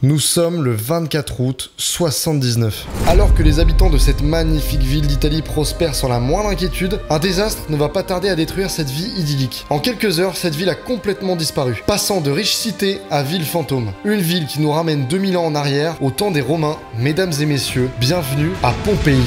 Nous sommes le 24 août 79. Alors que les habitants de cette magnifique ville d'Italie prospèrent sans la moindre inquiétude, un désastre ne va pas tarder à détruire cette vie idyllique. En quelques heures, cette ville a complètement disparu, passant de riche cité à ville fantôme. Une ville qui nous ramène 2000 ans en arrière, au temps des Romains. Mesdames et messieurs, bienvenue à Pompéi.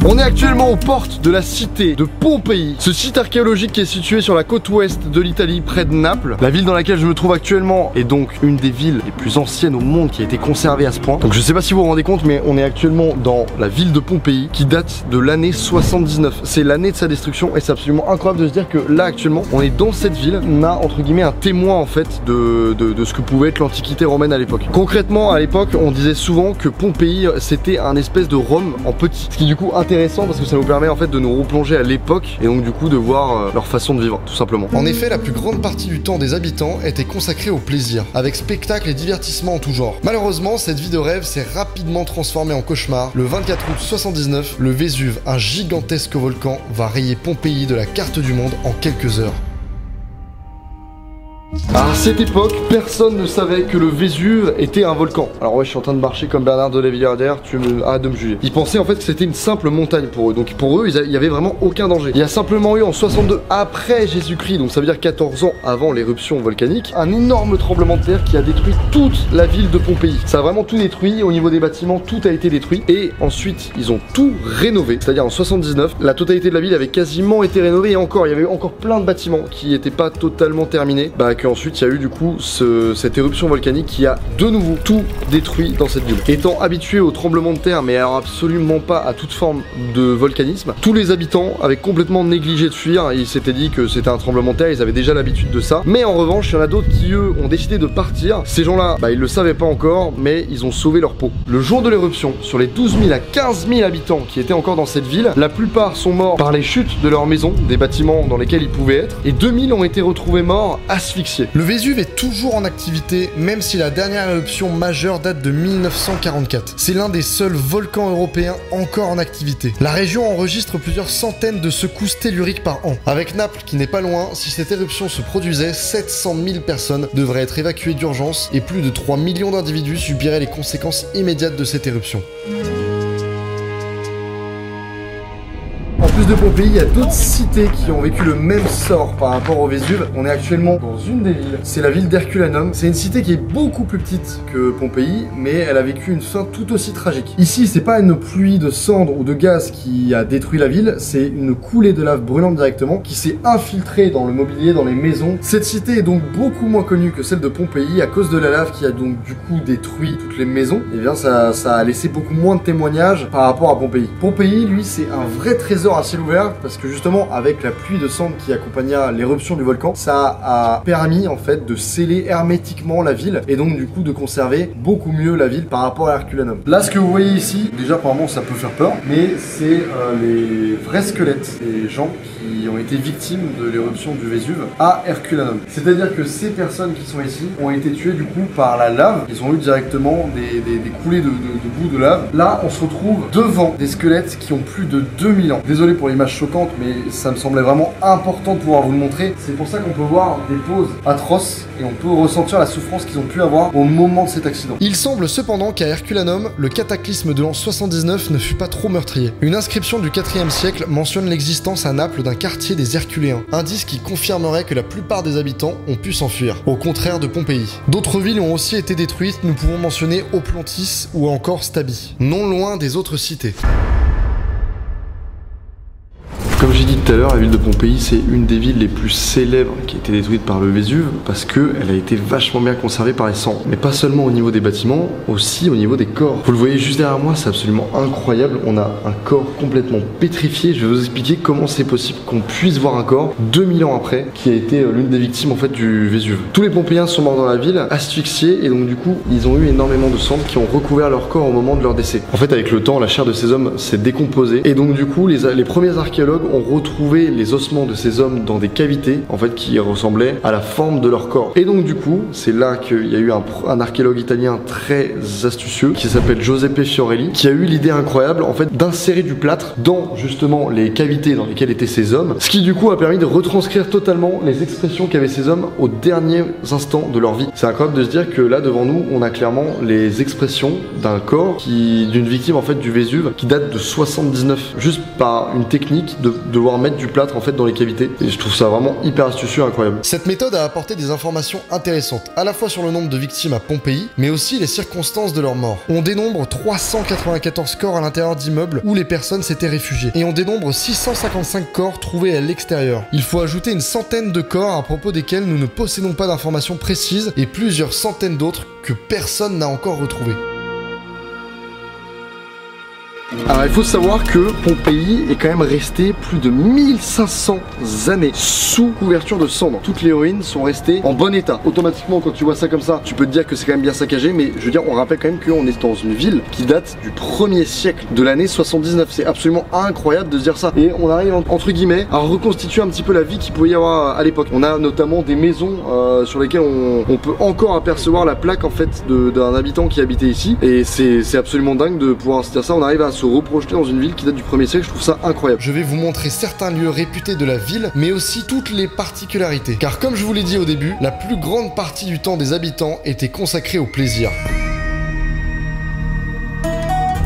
On est actuellement aux portes de la cité de Pompéi, ce site archéologique qui est situé sur la côte ouest de l'Italie, près de Naples. La ville dans laquelle je me trouve actuellement est donc une des villes les plus anciennes au monde qui a été conservée à ce point. Donc je sais pas si vous vous rendez compte, mais on est actuellement dans la ville de Pompéi qui date de l'année 79. C'est l'année de sa destruction et c'est absolument incroyable de se dire que là actuellement on est dans cette ville. On a entre guillemets un témoin en fait de ce que pouvait être l'antiquité romaine à l'époque. Concrètement à l'époque on disait souvent que Pompéi c'était un espèce de Rome en petit. Ce qui du coup intéressant parce que ça nous permet en fait de nous replonger à l'époque et donc du coup de voir leur façon de vivre tout simplement. En effet, la plus grande partie du temps des habitants était consacrée au plaisir, avec spectacles et divertissements en tout genre. Malheureusement, cette vie de rêve s'est rapidement transformée en cauchemar. Le 24 août 79, le Vésuve, un gigantesque volcan, va rayer Pompéi de la carte du monde en quelques heures. À cette époque, personne ne savait que le Vésuve était un volcan. Alors ouais, je suis en train de marcher comme Bernard de la Villardière, arrête de me juger. Ils pensaient en fait que c'était une simple montagne pour eux. Donc pour eux, il y avait vraiment aucun danger. Il y a simplement eu en 62 après Jésus-Christ, donc ça veut dire 14 ans avant l'éruption volcanique, un énorme tremblement de terre qui a détruit toute la ville de Pompéi. Ça a vraiment tout détruit, au niveau des bâtiments, tout a été détruit. Et ensuite, ils ont tout rénové. C'est-à-dire en 79, la totalité de la ville avait quasiment été rénovée. Et encore, il y avait eu encore plein de bâtiments qui n'étaient pas totalement terminés. Ensuite il y a eu du coup cette éruption volcanique qui a de nouveau tout détruit dans cette ville. Étant habitués au tremblement de terre, mais alors absolument pas à toute forme de volcanisme, tous les habitants avaient complètement négligé de fuir. Ils s'étaient dit que c'était un tremblement de terre, ils avaient déjà l'habitude de ça. Mais en revanche, il y en a d'autres qui eux ont décidé de partir. Ces gens-là, ils le savaient pas encore, mais ils ont sauvé leur peau. Le jour de l'éruption, sur les 12 000 à 15 000 habitants qui étaient encore dans cette ville, la plupart sont morts par les chutes de leurs maisons, des bâtiments dans lesquels ils pouvaient être, et 2000 ont été retrouvés morts asphyxiés. Le Vésuve est toujours en activité, même si la dernière éruption majeure date de 1944. C'est l'un des seuls volcans européens encore en activité. La région enregistre plusieurs centaines de secousses telluriques par an. Avec Naples qui n'est pas loin, si cette éruption se produisait, 700 000 personnes devraient être évacuées d'urgence et plus de 3 millions d'individus subiraient les conséquences immédiates de cette éruption. En plus de Pompéi, il y a d'autres cités qui ont vécu le même sort par rapport au Vésuve. On est actuellement dans une des villes, c'est la ville d'Herculanum. C'est une cité qui est beaucoup plus petite que Pompéi, mais elle a vécu une fin tout aussi tragique. Ici, c'est pas une pluie de cendres ou de gaz qui a détruit la ville, c'est une coulée de lave brûlante directement qui s'est infiltrée dans le mobilier, dans les maisons. Cette cité est donc beaucoup moins connue que celle de Pompéi à cause de la lave qui a donc du coup détruit toutes les maisons. Et bien ça a laissé beaucoup moins de témoignages par rapport à Pompéi. Pompéi, lui, c'est un vrai trésor à ciel ouvert parce que justement avec la pluie de cendres qui accompagna l'éruption du volcan, ça a permis en fait de sceller hermétiquement la ville et donc du coup de conserver beaucoup mieux la ville par rapport à Herculanum. Là ce que vous voyez ici, déjà apparemment ça peut faire peur, mais c'est les vrais squelettes des gens qui ont été victimes de l'éruption du Vésuve à Herculanum. C'est-à-dire que ces personnes qui sont ici ont été tuées du coup par la lave, ils ont eu directement des coulées de boue de lave. Là on se retrouve devant des squelettes qui ont plus de 2000 ans. Désolé pour l'image choquante, mais ça me semblait vraiment important de pouvoir vous le montrer. C'est pour ça qu'on peut voir des poses atroces et on peut ressentir la souffrance qu'ils ont pu avoir au moment de cet accident. Il semble cependant qu'à Herculanum, le cataclysme de l'an 79 ne fut pas trop meurtrier. Une inscription du 4e siècle mentionne l'existence à Naples d'un quartier des Herculéens, indice qui confirmerait que la plupart des habitants ont pu s'enfuir, au contraire de Pompéi. D'autres villes ont aussi été détruites, nous pouvons mentionner Oplontis ou encore Stabi, non loin des autres cités. Comme j'ai dit tout à l'heure, la ville de Pompéi, c'est une des villes les plus célèbres qui a été détruite par le Vésuve parce qu'elle a été vachement bien conservée par les cendres. Mais pas seulement au niveau des bâtiments, aussi au niveau des corps. Vous le voyez juste derrière moi, c'est absolument incroyable. On a un corps complètement pétrifié. Je vais vous expliquer comment c'est possible qu'on puisse voir un corps 2000 ans après qui a été l'une des victimes en fait du Vésuve. Tous les Pompéiens sont morts dans la ville, asphyxiés, et donc du coup, ils ont eu énormément de cendres qui ont recouvert leur corps au moment de leur décès. En fait, avec le temps, la chair de ces hommes s'est décomposée et donc du coup, les premiers archéologues ont retrouvé les ossements de ces hommes dans des cavités, en fait, qui ressemblaient à la forme de leur corps. Et donc du coup, c'est là qu'il y a eu un archéologue italien très astucieux qui s'appelle Giuseppe Fiorelli, qui a eu l'idée incroyable, en fait, d'insérer du plâtre dans justement les cavités dans lesquelles étaient ces hommes, ce qui du coup a permis de retranscrire totalement les expressions qu'avaient ces hommes aux derniers instants de leur vie. C'est incroyable de se dire que là, devant nous, on a clairement les expressions d'un corps d'une victime en fait du Vésuve qui date de 79, juste par une technique de devoir mettre du plâtre en fait dans les cavités. Et je trouve ça vraiment hyper astucieux, incroyable. Cette méthode a apporté des informations intéressantes, à la fois sur le nombre de victimes à Pompéi, mais aussi les circonstances de leur mort. On dénombre 394 corps à l'intérieur d'immeubles où les personnes s'étaient réfugiées, et on dénombre 655 corps trouvés à l'extérieur. Il faut ajouter une centaine de corps à propos desquels nous ne possédons pas d'informations précises, et plusieurs centaines d'autres que personne n'a encore retrouvés. Alors il faut savoir que Pompéi est quand même resté plus de 1500 années sous couverture de cendres. Toutes les ruines sont restées en bon état. Automatiquement quand tu vois ça comme ça, tu peux te dire que c'est quand même bien saccagé, mais je veux dire, on rappelle quand même qu'on est dans une ville qui date du 1er siècle, de l'année 79. C'est absolument incroyable de se dire ça. Et on arrive entre guillemets à reconstituer un petit peu la vie qu'il pouvait y avoir à l'époque. On a notamment des maisons sur lesquelles on peut encore apercevoir la plaque en fait d'un habitant qui habitait ici. Et c'est absolument dingue de pouvoir se dire ça. On arrive à se reprojeter dans une ville qui date du 1er siècle, je trouve ça incroyable. Je vais vous montrer certains lieux réputés de la ville, mais aussi toutes les particularités. Car comme je vous l'ai dit au début, la plus grande partie du temps des habitants était consacrée au plaisir.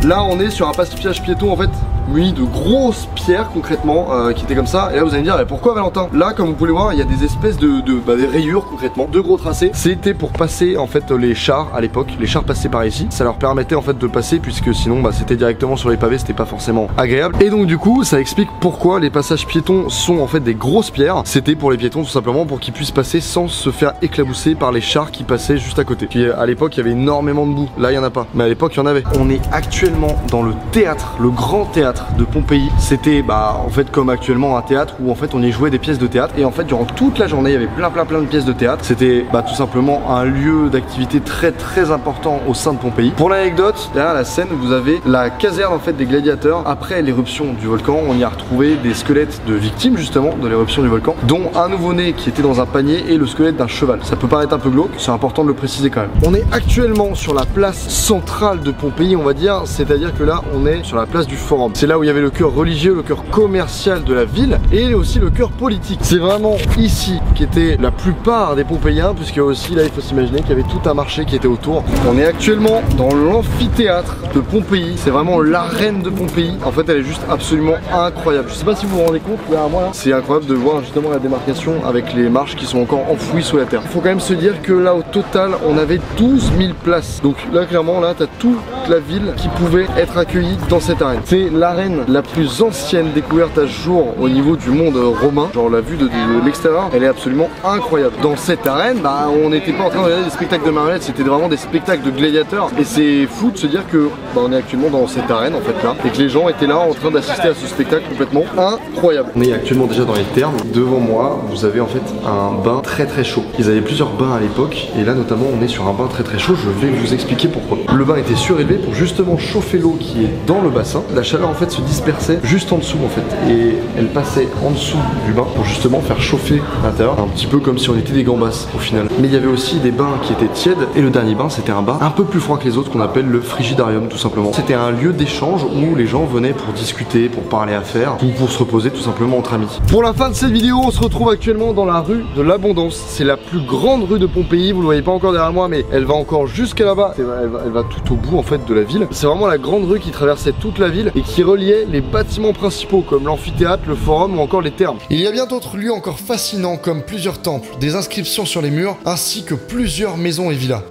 Là on est sur un passage piéton en fait muni de grosses pierres concrètement qui étaient comme ça. Et là vous allez me dire mais pourquoi Valentin? Là comme vous pouvez le voir il y a des espèces des rayures concrètement, de gros tracés. C'était pour passer en fait les chars à l'époque. Les chars passaient par ici. Ça leur permettait en fait de passer puisque sinon c'était directement sur les pavés, c'était pas forcément agréable. Et donc du coup ça explique pourquoi les passages piétons sont en fait des grosses pierres. C'était pour les piétons tout simplement pour qu'ils puissent passer sans se faire éclabousser par les chars qui passaient juste à côté. Puis à l'époque il y avait énormément de boue. Là il y en a pas. Mais à l'époque il y en avait. On est actuellement dans le théâtre, le grand théâtre de Pompéi. C'était en fait comme actuellement un théâtre où en fait on y jouait des pièces de théâtre et en fait durant toute la journée il y avait plein de pièces de théâtre. C'était tout simplement un lieu d'activité très important au sein de Pompéi. Pour l'anecdote, derrière la scène vous avez la caserne en fait des gladiateurs. Après l'éruption du volcan, on y a retrouvé des squelettes de victimes justement de l'éruption du volcan, dont un nouveau-né qui était dans un panier et le squelette d'un cheval. Ça peut paraître un peu glauque, c'est important de le préciser quand même. On est actuellement sur la place centrale de Pompéi, on va dire, c'est-à-dire que là on est sur la place du Forum. C'est là où il y avait le cœur religieux, le cœur commercial de la ville et aussi le cœur politique. C'est vraiment ici qu'étaient la plupart des Pompéiens, puisque aussi là il faut s'imaginer qu'il y avait tout un marché qui était autour. On est actuellement dans l'amphithéâtre de Pompéi, c'est vraiment l'arène de Pompéi. En fait elle est juste absolument incroyable. Je sais pas si vous vous rendez compte, derrière moi là, c'est incroyable de voir justement la démarcation avec les marches qui sont encore enfouies sous la terre. Il faut quand même se dire que là au total on avait 12 000 places. Donc là clairement là t'as toute la ville qui pouvait être accueillie dans cette arène. C'est l'arène la plus ancienne découverte à ce jour au niveau du monde romain. Genre la vue de l'extérieur, elle est absolument incroyable. Dans cette arène, on n'était pas en train de regarder des spectacles de marionnettes, c'était vraiment des spectacles de gladiateurs. Et c'est fou de se dire que on est actuellement dans cette arène en fait là, et que les gens étaient là en train d'assister à ce spectacle complètement incroyable. On est actuellement déjà dans les thermes. Devant moi, vous avez en fait un bain très chaud. Ils avaient plusieurs bains à l'époque, et là notamment on est sur un bain très chaud. Je vais vous expliquer pourquoi. Le bain était surélevé pour justement chauffer l'eau qui est dans le bassin. La chaleur en fait se dispersait juste en dessous en fait, et elle passait en dessous du bain pour justement faire chauffer l'intérieur, un petit peu comme si on était des gambas au final. Mais il y avait aussi des bains qui étaient tièdes, et le dernier bain c'était un bain un peu plus froid que les autres qu'on appelle le frigidarium tout simplement. C'était un lieu d'échange où les gens venaient pour discuter, pour parler affaires ou pour se reposer tout simplement entre amis. Pour la fin de cette vidéo, on se retrouve actuellement dans la rue de l'Abondance. C'est la plus grande rue de Pompéi, vous le voyez pas encore derrière moi, mais elle va encore jusqu'à là-bas. Elle va tout au bout en fait de la ville. C'est vraiment la grande rue qui traversait toute la ville et qui reliait les bâtiments principaux comme l'amphithéâtre, le forum ou encore les thermes. Il y a bien d'autres lieux encore fascinants comme plusieurs temples, des inscriptions sur les murs ainsi que plusieurs maisons et villas.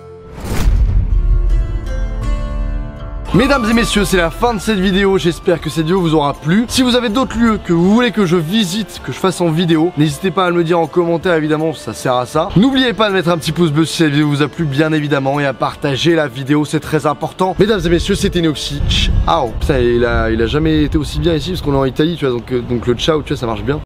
Mesdames et messieurs, c'est la fin de cette vidéo, j'espère que cette vidéo vous aura plu. Si vous avez d'autres lieux que vous voulez que je visite, que je fasse en vidéo, n'hésitez pas à me le dire en commentaire, évidemment, ça sert à ça. N'oubliez pas de mettre un petit pouce bleu si cette vidéo vous a plu, bien évidemment, et à partager la vidéo, c'est très important. Mesdames et messieurs, c'était Neoxy, ciao. Putain, il a jamais été aussi bien ici, parce qu'on est en Italie, tu vois, donc le ciao, tu vois, ça marche bien.